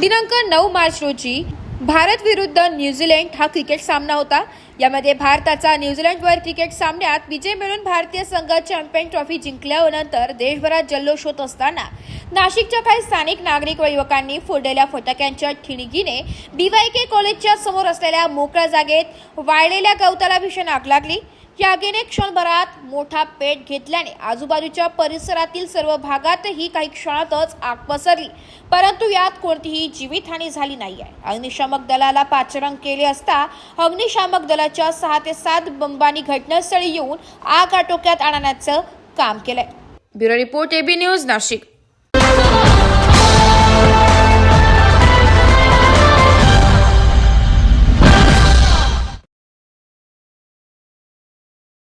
दिनांक 9 मार्च रोजी भारत विरुद्ध न्यूझीलंड हा क्रिकेट सामना होता। यामध्ये भारताचा न्यूझीलंडवर क्रिकेट सामन्यात विजय मिळवून भारतीय संघ चॅम्पियन ट्रॉफी जिंकल्यानंतर देशभरात जल्लोष होत असताना नाशिकच्या काही स्थानिक नागरिक व युवकांनी फोडलेल्या फटाक्यांच्या ठिणगीने BYK कॉलेजच्या समोर असलेल्या मोकळ्या जागेत वाळलेल्या गवताला भीषण आग लागली। या आगीने क्षणभरात मोठा पेट घेतल्याने आजूबाजूच्या परिसरातील सर्व भागातही काही क्षणातच आग पसरली, परंतु यात कोणतीही जीवितहानी झाली नाहीये। अग्निशामक दलाला पाचारण केले असता अग्निशामक दलाच्या 6 ते 7 बंबांनी घटनास्थळी येऊन आग आटोक्यात आणण्याचं काम केलंय। Bureau report AB news Nashik.